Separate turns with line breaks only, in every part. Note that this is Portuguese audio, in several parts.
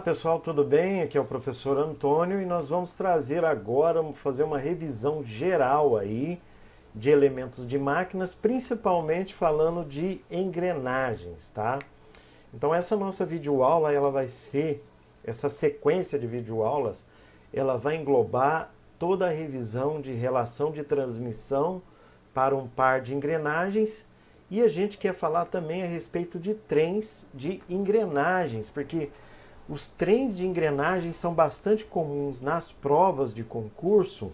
pessoal, tudo bem? Aqui é o professor Antônio e nós vamos trazer agora, fazer uma revisão geral aí de elementos de máquinas, principalmente falando de engrenagens, tá? Então essa nossa videoaula, ela vai ser, essa sequência de videoaulas, ela vai englobar toda a revisão de relação de transmissão para um par de engrenagens e a gente quer falar também a respeito de trens de engrenagens, porque os trens de engrenagens são bastante comuns nas provas de concurso,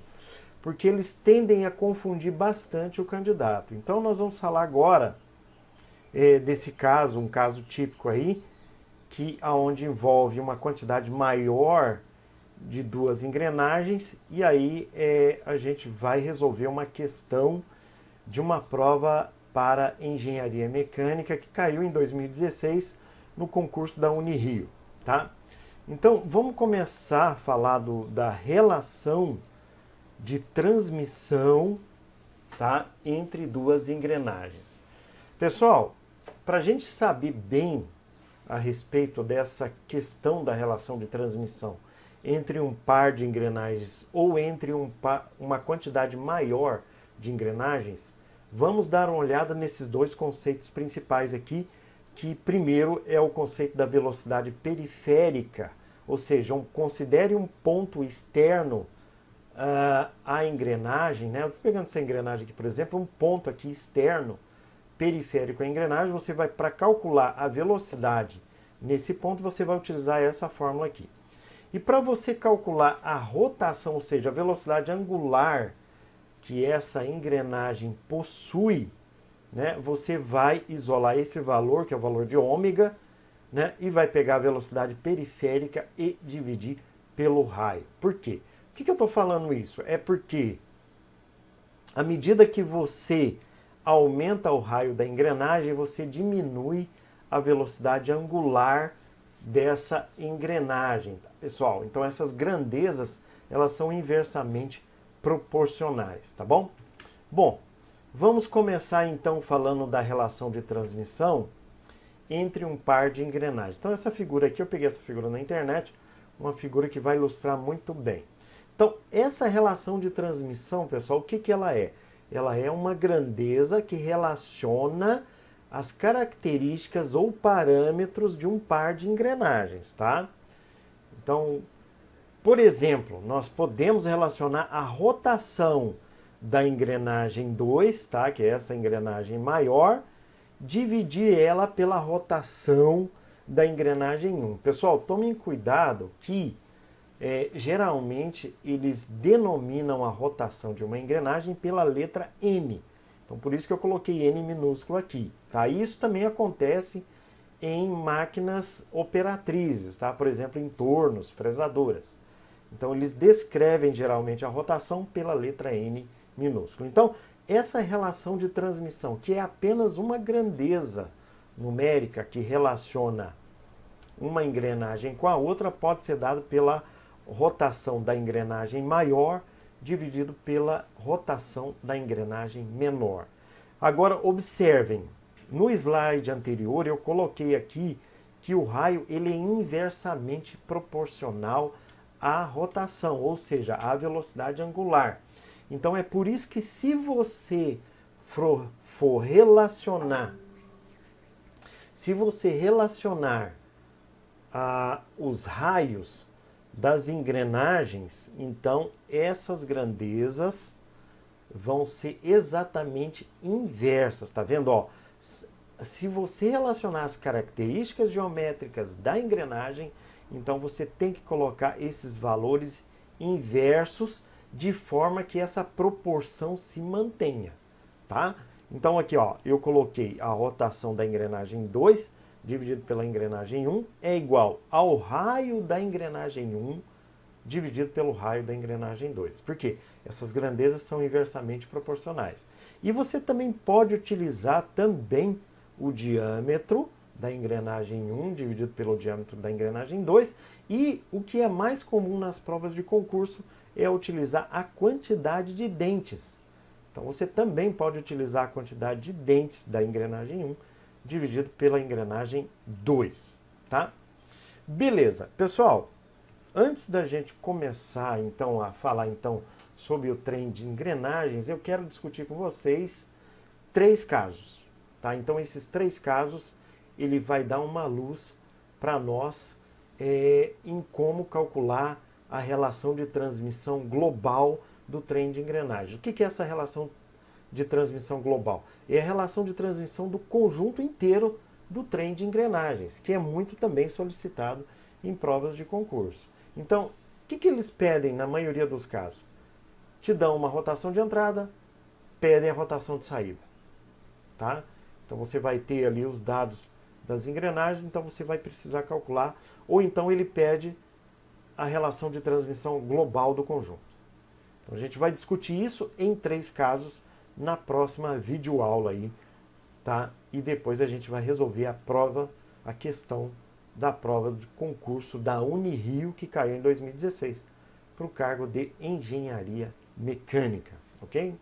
porque eles tendem a confundir bastante o candidato. Então nós vamos falar agora desse caso, um caso típico aí, que aonde envolve uma quantidade maior de duas engrenagens, e aí a gente vai resolver uma questão de uma prova para engenharia mecânica que caiu em 2016 no concurso da Unirio. Tá? Então, vamos começar a falar da relação de transmissão, tá, entre duas engrenagens. Pessoal, para a gente saber bem a respeito dessa questão da relação de transmissão entre um par de engrenagens ou entre uma quantidade maior de engrenagens, vamos dar uma olhada nesses dois conceitos principais aqui, que primeiro é o conceito da velocidade periférica, ou seja, considere um ponto externo à engrenagem, né? Eu estou pegando essa engrenagem aqui, por exemplo, um ponto aqui externo, periférico à engrenagem, você vai, para calcular a velocidade nesse ponto, você vai utilizar essa fórmula aqui. E para você calcular a rotação, ou seja, a velocidade angular que essa engrenagem possui, né, você vai isolar esse valor, que é o valor de ômega, né, e vai pegar a velocidade periférica e dividir pelo raio. Por quê? Por que eu estou falando isso? É porque à medida que você aumenta o raio da engrenagem, você diminui a velocidade angular dessa engrenagem, tá, pessoal? Então essas grandezas, elas são inversamente proporcionais, tá bom? Bom, vamos começar então falando da relação de transmissão entre um par de engrenagens. Então essa figura aqui, eu peguei essa figura na internet, uma figura que vai ilustrar muito bem. Então essa relação de transmissão, pessoal, o que que ela é? Ela é uma grandeza que relaciona as características ou parâmetros de um par de engrenagens, tá? Então, por exemplo, nós podemos relacionar a rotação da engrenagem 2, tá? Que é essa engrenagem maior, dividir ela pela rotação da engrenagem 1. Pessoal, tomem cuidado que geralmente eles denominam a rotação de uma engrenagem pela letra N. Então por isso que eu coloquei N minúsculo aqui. Tá? Isso também acontece em máquinas operatrizes, tá? Por exemplo, em tornos, fresadoras. Então eles descrevem geralmente a rotação pela letra N minúsculo. Então essa relação de transmissão, que é apenas uma grandeza numérica que relaciona uma engrenagem com a outra, pode ser dada pela rotação da engrenagem maior dividido pela rotação da engrenagem menor. Agora observem, no slide anterior eu coloquei aqui que o raio ele é inversamente proporcional à rotação, ou seja, à velocidade angular. Então é por isso que se você for relacionar, os raios das engrenagens, então essas grandezas vão ser exatamente inversas, tá vendo? Ó, se você relacionar as características geométricas da engrenagem, então você tem que colocar esses valores inversos de forma que essa proporção se mantenha, tá? Então aqui, ó, eu coloquei a rotação da engrenagem 2 dividido pela engrenagem 1 é igual ao raio da engrenagem 1 dividido pelo raio da engrenagem 2. Por quê? Essas grandezas são inversamente proporcionais. E você também pode utilizar também o diâmetro da engrenagem 1 dividido pelo diâmetro da engrenagem 2. E o que é mais comum nas provas de concurso é utilizar a quantidade de dentes. Então você também pode utilizar a quantidade de dentes da engrenagem 1 dividido pela engrenagem 2, tá? Beleza, pessoal, antes da gente começar então a falar então sobre o trem de engrenagens, eu quero discutir com vocês 3 casos, tá? Então esses 3 casos ele vai dar uma luz para nós em como calcular a relação de transmissão global do trem de engrenagem. O que é essa relação de transmissão global? É a relação de transmissão do conjunto inteiro do trem de engrenagens, que é muito também solicitado em provas de concurso. Então, o que eles pedem na maioria dos casos? Te dão uma rotação de entrada, pedem a rotação de saída. Tá? Então você vai ter ali os dados das engrenagens, então você vai precisar calcular, ou então ele pede a relação de transmissão global do conjunto. Então a gente vai discutir isso em 3 casos na próxima videoaula aí, tá? E depois a gente vai resolver a questão da prova de concurso da Unirio que caiu em 2016 para o cargo de engenharia mecânica, ok?